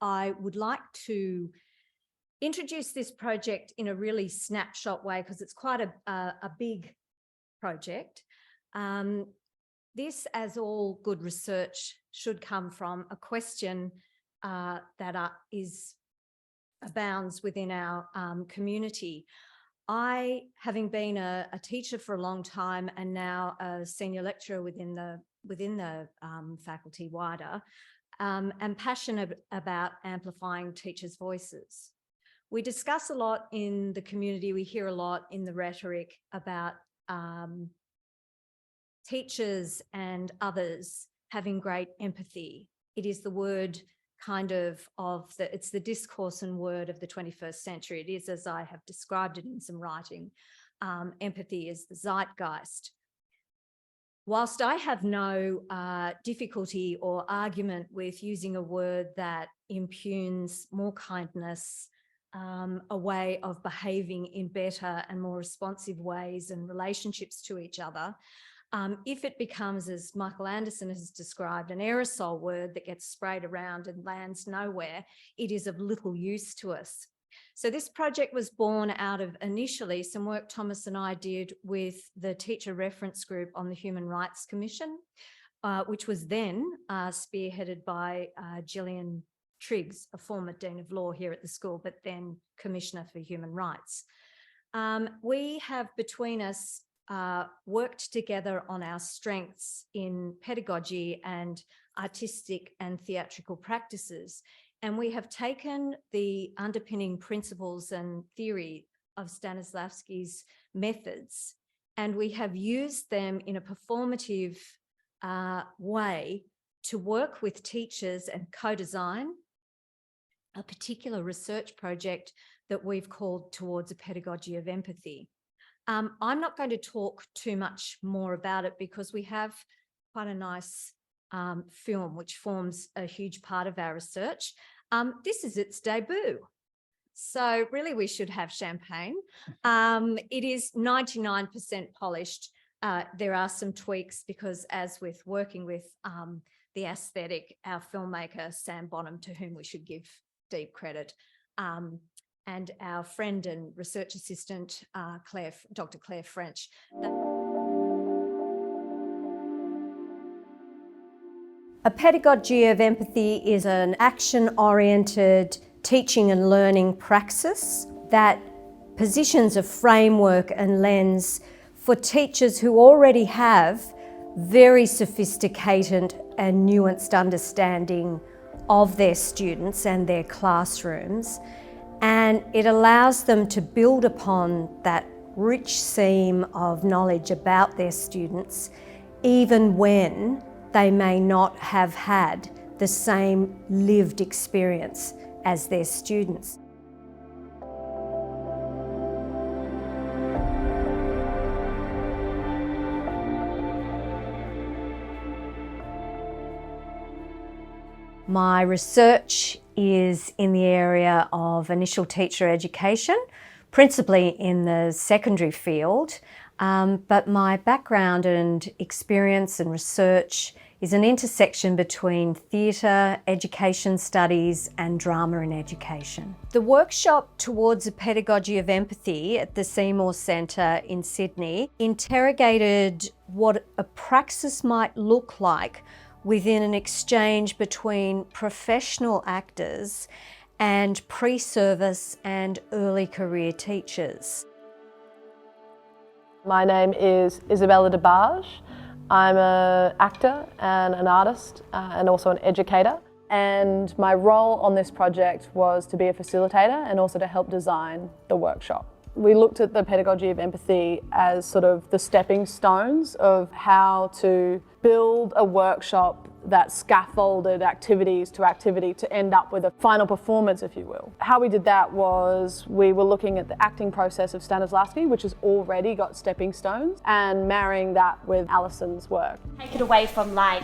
I would like to introduce this project in a really snapshot way because it's quite a big project. This, as all good research, should come from a question that abounds within our community. I, having been a teacher for a long time and now a senior lecturer within the faculty wider, am passionate about amplifying teachers' voices. We discuss a lot in the community, we hear a lot in the rhetoric about teachers and others having great empathy. It is the word it's the discourse and word of the 21st century. It is, as I have described it in some writing, empathy is the zeitgeist. Whilst I have no difficulty or argument with using a word that impugns more kindness, a way of behaving in better and more responsive ways and relationships to each other, if it becomes, as Michael Anderson has described, an aerosol word that gets sprayed around and lands nowhere, it is of little use to us. So this project was born out of initially some work Thomas and I did with the Teacher Reference Group on the Human Rights Commission, which was then spearheaded by Gillian Triggs, a former Dean of Law here at the school, but then Commissioner for Human Rights. We have between us worked together on our strengths in pedagogy and artistic and theatrical practices. And we have taken the underpinning principles and theory of Stanislavski's methods, and we have used them in a performative way to work with teachers and co-design a particular research project that we've called Towards a Pedagogy of Empathy. I'm not going to talk too much more about it because we have quite a nice film which forms a huge part of our research. This is its debut. So really we should have champagne. It is 99% polished. There are some tweaks because, as with working with the aesthetic, our filmmaker, Sam Bonham, to whom we should give deep credit, and our friend and research assistant, Dr. Claire French. A pedagogy of empathy is an action-oriented teaching and learning praxis that positions a framework and lens for teachers who already have very sophisticated and nuanced understanding of their students and their classrooms. And it allows them to build upon that rich seam of knowledge about their students, even when they may not have had the same lived experience as their students. My research is in the area of initial teacher education, principally in the secondary field, but my background and experience and research is an intersection between theatre, education studies and drama in education. The workshop Towards a Pedagogy of Empathy at the Seymour Centre in Sydney interrogated what a praxis might look like within an exchange between professional actors and pre-service and early career teachers. My name is Isabella DeBarge. I'm an actor and an artist and also an educator. And my role on this project was to be a facilitator and also to help design the workshop. We looked at the pedagogy of empathy as sort of the stepping stones of how to build a workshop that scaffolded activities to end up with a final performance, if you will. How we did that was we were looking at the acting process of Stanislavski, which has already got stepping stones, and marrying that with Alison's work. Take it away from like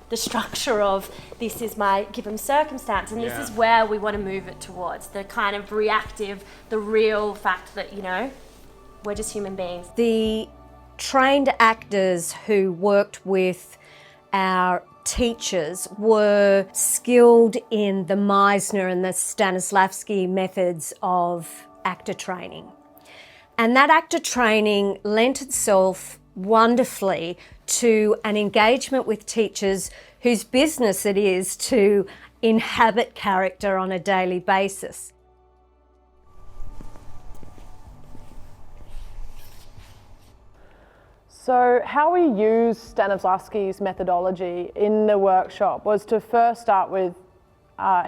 the structure of this is my given circumstance, and this is where we want to move it towards, the kind of reactive, the real fact that, you know, we're just human beings. The trained actors who worked with our teachers were skilled in the Meisner and the Stanislavski methods of actor training. And that actor training lent itself wonderfully to an engagement with teachers whose business it is to inhabit character on a daily basis. So how we used Stanislavski's methodology in the workshop was to first start with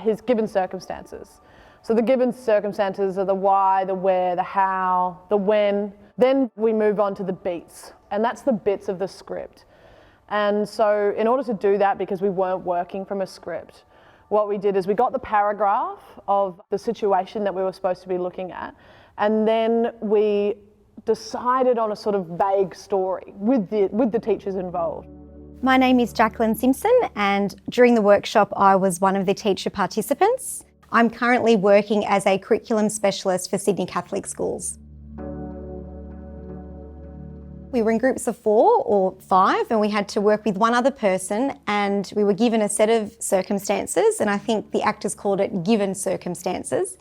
his given circumstances. So the given circumstances are the why, the where, the how, the when. Then we move on to the beats, and that's the bits of the script. And so in order to do that, because we weren't working from a script, what we did is we got the paragraph of the situation that we were supposed to be looking at, and then we decided on a sort of vague story with the teachers involved. My name is Jacqueline Simpson, and during the workshop I was one of the teacher participants. I'm currently working as a curriculum specialist for Sydney Catholic schools. We were in groups of 4 or 5 and we had to work with one other person, and we were given a set of circumstances, and I think the actors called it given circumstances.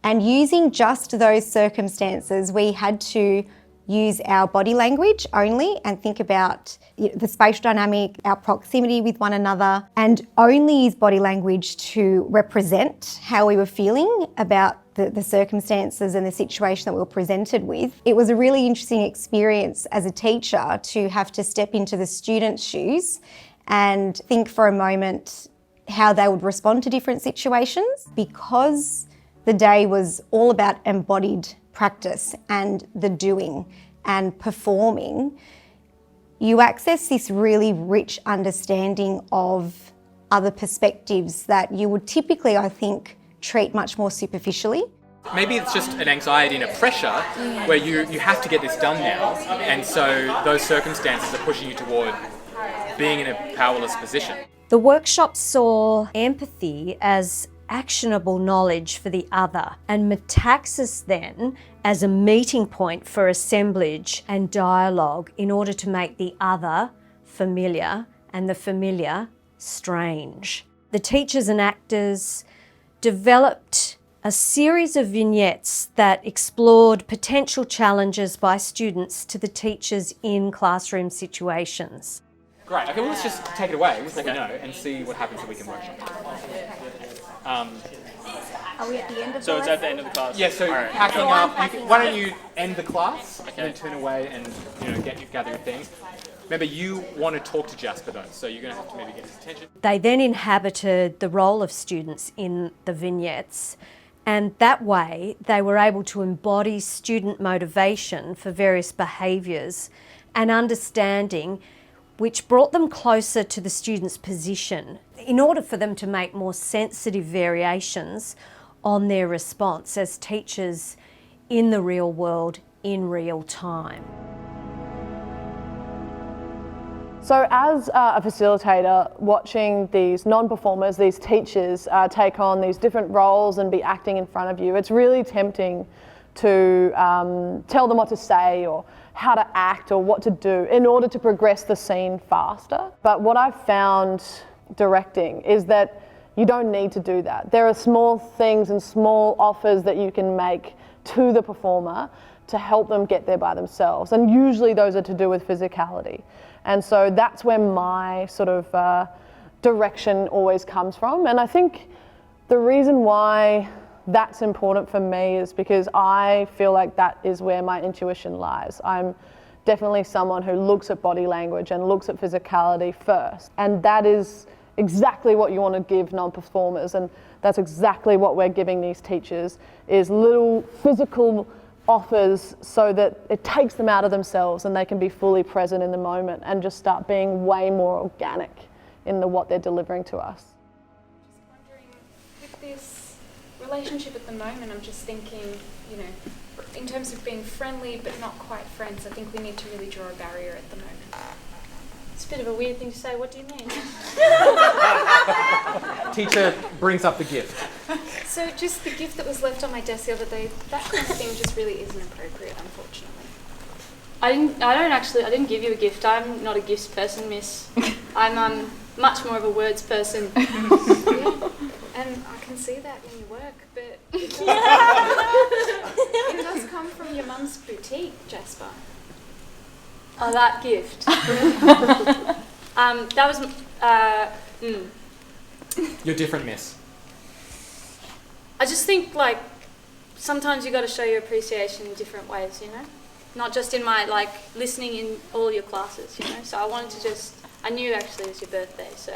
And using just those circumstances, we had to use our body language only and think about the spatial dynamic, our proximity with one another, and only use body language to represent how we were feeling about the circumstances and the situation that we were presented with. It was a really interesting experience as a teacher to have to step into the students' shoes and think for a moment how they would respond to different situations. Because the day was all about embodied practice and the doing and performing, you access this really rich understanding of other perspectives that you would typically, I think, treat much more superficially. Maybe it's just an anxiety and a pressure where you have to get this done now, and so those circumstances are pushing you toward being in a powerless position. The workshop saw empathy as actionable knowledge for the other, and metaxis then as a meeting point for assemblage and dialogue in order to make the other familiar and the familiar strange. The teachers and actors developed a series of vignettes that explored potential challenges by students to the teachers in classroom situations. Great, okay, well let's just take it away with what we know and see what happens so we can workshop. Are we at the end of So it's at the end of the class? Yeah, so Alright. packing up, why don't you end the class and then turn away and gather your things. Remember, you want to talk to Jasper though, so you're going to have to maybe get his attention. They then inhabited the role of students in the vignettes, and that way they were able to embody student motivation for various behaviours and understanding, which brought them closer to the student's position in order for them to make more sensitive variations on their response as teachers in the real world in real time. So as a facilitator, watching these non-performers, these teachers take on these different roles and be acting in front of you, it's really tempting to tell them what to say or how to act or what to do in order to progress the scene faster. But what I've found directing is that you don't need to do that. There are small things and small offers that you can make to the performer to help them get there by themselves. And usually those are to do with physicality. And so that's where my sort of direction always comes from. And I think the reason why that's important for me is because I feel like that is where my intuition lies. I'm definitely someone who looks at body language and looks at physicality first. And that is exactly what you want to give non-performers, and that's exactly what we're giving these teachers, is little physical offers so that it takes them out of themselves and they can be fully present in the moment and just start being way more organic in what they're delivering to us. Just wondering, with this relationship at the moment, I'm just thinking, in terms of being friendly but not quite friends, I think we need to really draw a barrier at the moment. It's a bit of a weird thing to say. What do you mean? Teacher brings up the gift. So just the gift that was left on my desk the other day, that kind of thing just really isn't appropriate, unfortunately. I didn't give you a gift. I'm not a gifts person, miss. I'm much more of a words person. Yeah. And I can see that in your work, but it does come from your mum's boutique, Jasper. Oh, that gift. That was. You're different, miss. I just think like sometimes you got to show your appreciation in different ways, you know, not just in my like listening in all your classes, you know. So I wanted to just. I knew actually it was your birthday, so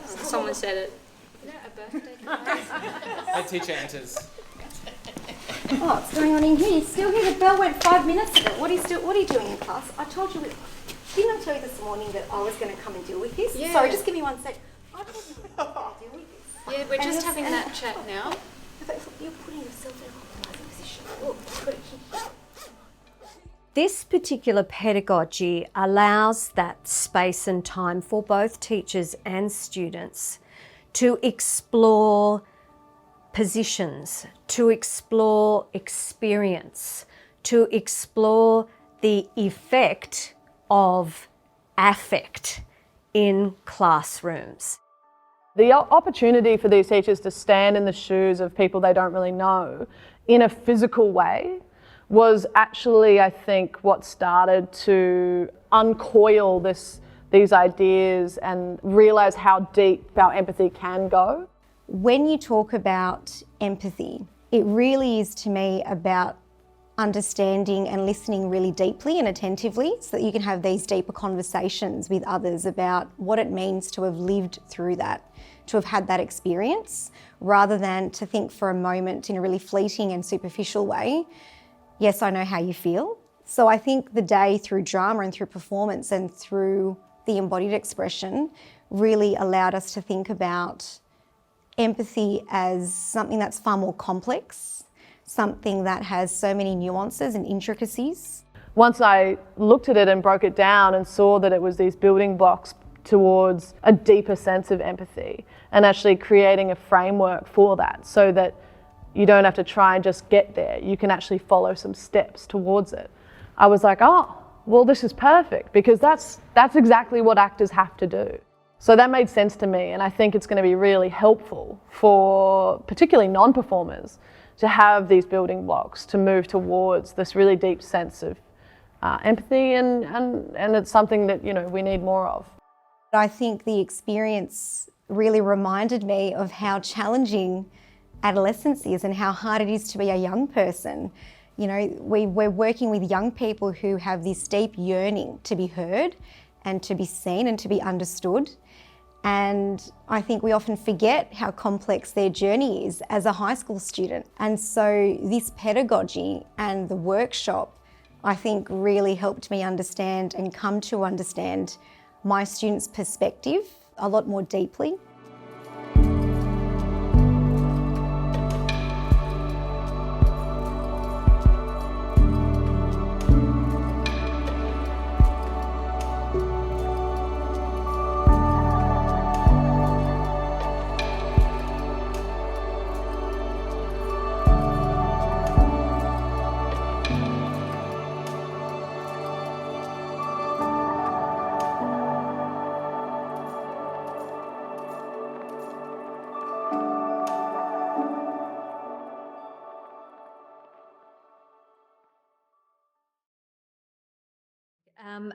someone said it. You know, a birthday A teacher enters. Oh, what's going on in here? You're still here? The bell went 5 minutes ago. What are you doing in class? I told you, didn't I tell you this morning that I was going to come and deal with this? Yeah. Sorry, just give me 1 sec. I told you I was going to deal with this. Yeah, we're just having that chat now. You're putting yourself in a compromising position. Look, put it here. This particular pedagogy allows that space and time for both teachers and students to explore positions, to explore experience, to explore the effect of affect in classrooms. The opportunity for these teachers to stand in the shoes of people they don't really know in a physical way was actually, I think, what started to uncoil these ideas and realise how deep our empathy can go. When you talk about empathy, it really is to me about understanding and listening really deeply and attentively so that you can have these deeper conversations with others about what it means to have lived through that, to have had that experience, rather than to think for a moment in a really fleeting and superficial way, yes, I know how you feel. So I think the day through drama and through performance and through the embodied expression really allowed us to think about empathy as something that's far more complex, something that has so many nuances and intricacies. Once I looked at it and broke it down and saw that it was these building blocks towards a deeper sense of empathy and actually creating a framework for that so that you don't have to try and just get there, you can actually follow some steps towards it. I was like, oh, well, this is perfect because that's exactly what actors have to do. So that made sense to me, and I think it's going to be really helpful for particularly non-performers to have these building blocks to move towards this really deep sense of empathy, and it's something that, you know, we need more of. I think the experience really reminded me of how challenging adolescence is and how hard it is to be a young person. You know, we're working with young people who have this deep yearning to be heard and to be seen and to be understood. And I think we often forget how complex their journey is as a high school student. And so this pedagogy and the workshop, I think, really helped me understand and come to understand my students' perspective a lot more deeply.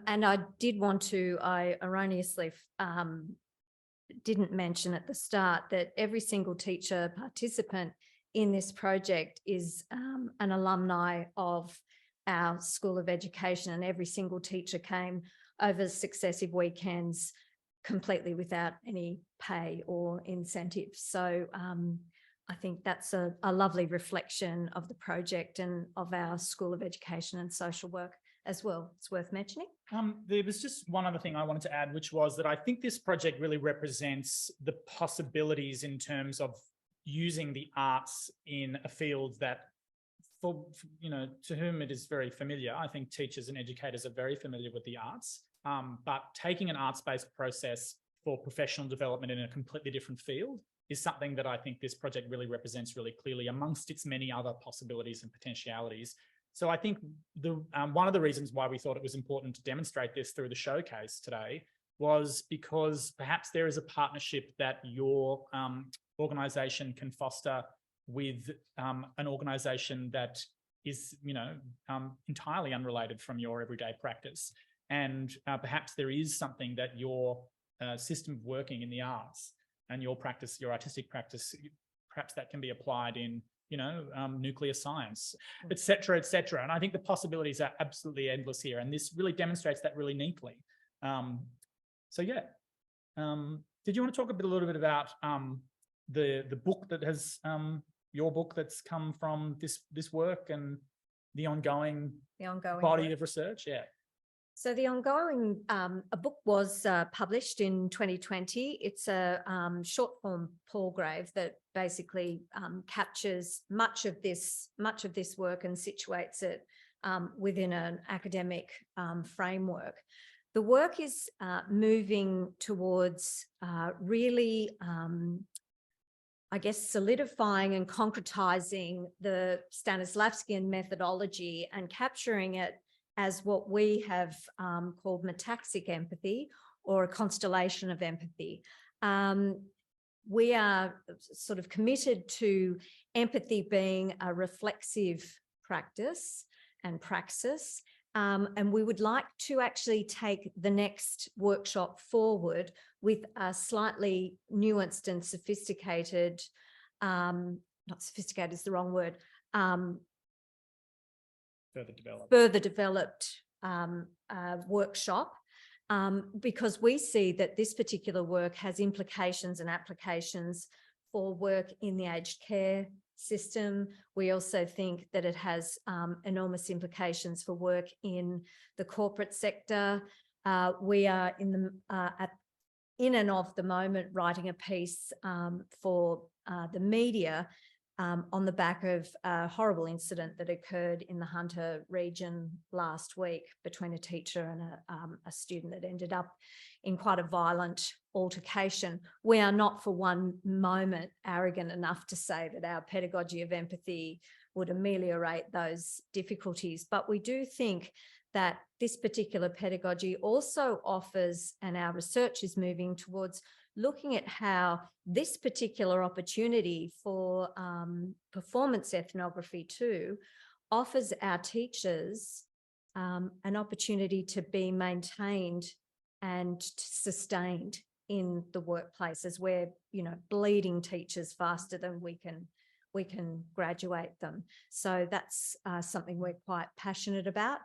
And I did want to, I erroneously didn't mention at the start that every single teacher participant in this project is an alumni of our School of Education, and every single teacher came over successive weekends completely without any pay or incentives. So I think that's a lovely reflection of the project and of our School of Education and Social Work as well. It's worth mentioning. There was just one other thing I wanted to add, which was that I think this project really represents the possibilities in terms of using the arts in a field that, for you know, to whom it is very familiar. I think teachers and educators are very familiar with the arts, but taking an arts-based process for professional development in a completely different field is something that I think this project really represents really clearly amongst its many other possibilities and potentialities. So I think one of the reasons why we thought it was important to demonstrate this through the showcase today was because perhaps there is a partnership that your organisation can foster with an organisation that is, entirely unrelated from your everyday practice. And perhaps there is something that your system of working in the arts and your practice, your artistic practice, perhaps that can be applied in, nuclear science, et cetera, et cetera. And I think the possibilities are absolutely endless here. And this really demonstrates that really neatly. Did you want to talk a little bit about the book that has, your book that's come from this work and the ongoing body work of research? Yeah. So the ongoing, a book was published in 2020. It's a short form Palgrave that basically captures much of this work and situates it within an academic framework. The work is moving towards really, I guess, solidifying and concretizing the Stanislavskian methodology and capturing it as what we have called metaxic empathy, or a constellation of empathy. We are sort of committed to empathy being a reflexive practice and praxis, and we would like to actually take the next workshop forward with a slightly nuanced and sophisticated, not sophisticated is the wrong word, further developed workshop, because we see that this particular work has implications and applications for work in the aged care system. We also think that it has enormous implications for work in the corporate sector. We are in and of the moment writing a piece for the media on the back of a horrible incident that occurred in the Hunter region last week between a teacher and a student that ended up in quite a violent altercation. We are not for one moment arrogant enough to say that our pedagogy of empathy would ameliorate those difficulties, but we do think that this particular pedagogy also offers, and our research is moving towards looking at how this particular opportunity for performance ethnography too offers our teachers an opportunity to be maintained and sustained in the workplace, as we're bleeding teachers faster than we can graduate them. So that's something we're quite passionate about.